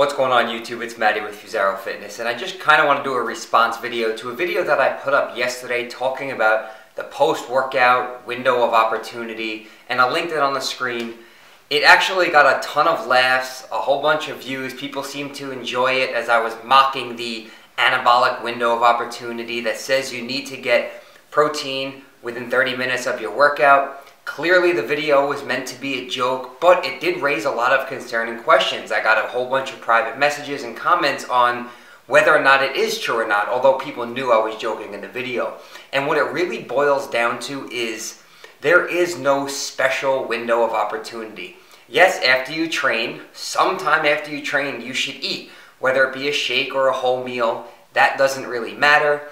What's going on YouTube? It's Matty with FusaroFitness, and I just kind of want to do a response video to a video that I put up yesterday talking about the post-workout window of opportunity, and I linked it on the screen. It actually got a ton of laughs, a whole bunch of views. People seemed to enjoy it as I was mocking the anabolic window of opportunity that says you need to get protein within 30 minutes of your workout. Clearly the video was meant to be a joke, but it did raise a lot of concerning questions. I got a whole bunch of private messages and comments on whether or not it is true or not, although people knew I was joking in the video. And what it really boils down to is there is no special window of opportunity. Yes, after you train, sometime after you train, you should eat, whether it be a shake or a whole meal. That doesn't really matter.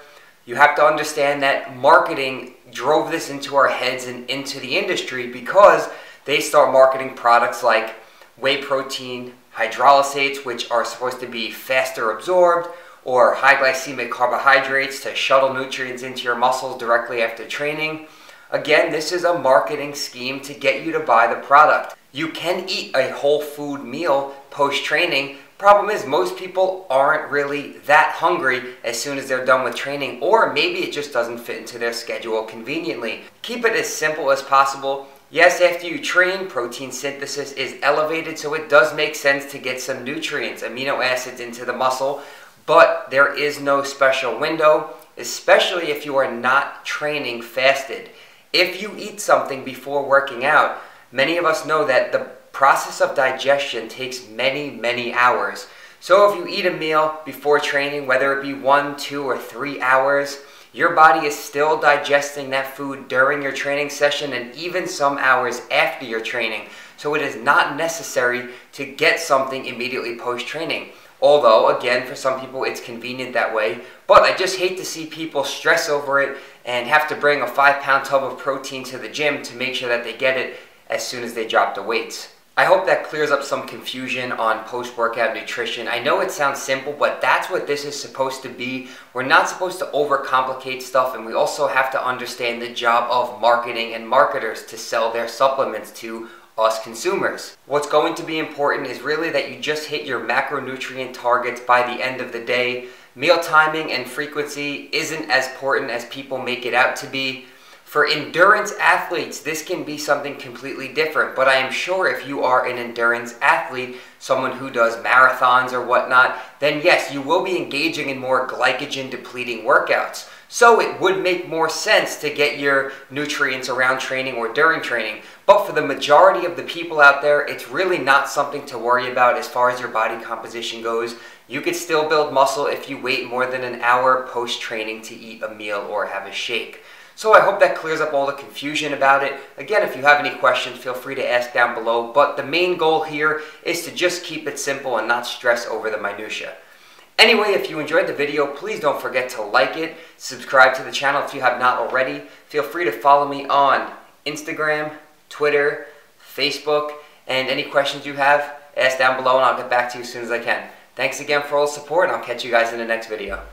You have to understand that marketing drove this into our heads and into the industry because they start marketing products like whey protein, hydrolysates, which are supposed to be faster absorbed, or high glycemic carbohydrates to shuttle nutrients into your muscles directly after training. Again, this is a marketing scheme to get you to buy the product. You can eat a whole food meal post-training. Problem is, most people aren't really that hungry as soon as they're done with training, or maybe it just doesn't fit into their schedule conveniently. Keep it as simple as possible. Yes, after you train, protein synthesis is elevated, so it does make sense to get some nutrients, amino acids into the muscle, but there is no special window, especially if you are not training fasted. If you eat something before working out, many of us know that the process of digestion takes many hours. So if you eat a meal before training, whether it be 1, 2, or 3 hours, your body is still digesting that food during your training session and even some hours after your training. So it is not necessary to get something immediately post-training. Although, again, for some people it's convenient that way. But I just hate to see people stress over it and have to bring a 5-pound tub of protein to the gym to make sure that they get it as soon as they drop the weights. I hope that clears up some confusion on post-workout nutrition. I know it sounds simple, but that's what this is supposed to be. We're not supposed to overcomplicate stuff, and we also have to understand the job of marketing and marketers to sell their supplements to us consumers. What's going to be important is really that you just hit your macronutrient targets by the end of the day. Meal timing and frequency isn't as important as people make it out to be. For endurance athletes, this can be something completely different, but I am sure if you are an endurance athlete, someone who does marathons or whatnot, then yes, you will be engaging in more glycogen depleting workouts. So it would make more sense to get your nutrients around training or during training. But for the majority of the people out there, it's really not something to worry about as far as your body composition goes. You could still build muscle if you wait more than an hour post-training to eat a meal or have a shake. So I hope that clears up all the confusion about it. Again, if you have any questions, feel free to ask down below. But the main goal here is to just keep it simple and not stress over the minutia. Anyway, if you enjoyed the video, please don't forget to like it, subscribe to the channel if you have not already. Feel free to follow me on Instagram, Twitter, Facebook, and any questions you have, ask down below and I'll get back to you as soon as I can. Thanks again for all the support, and I'll catch you guys in the next video.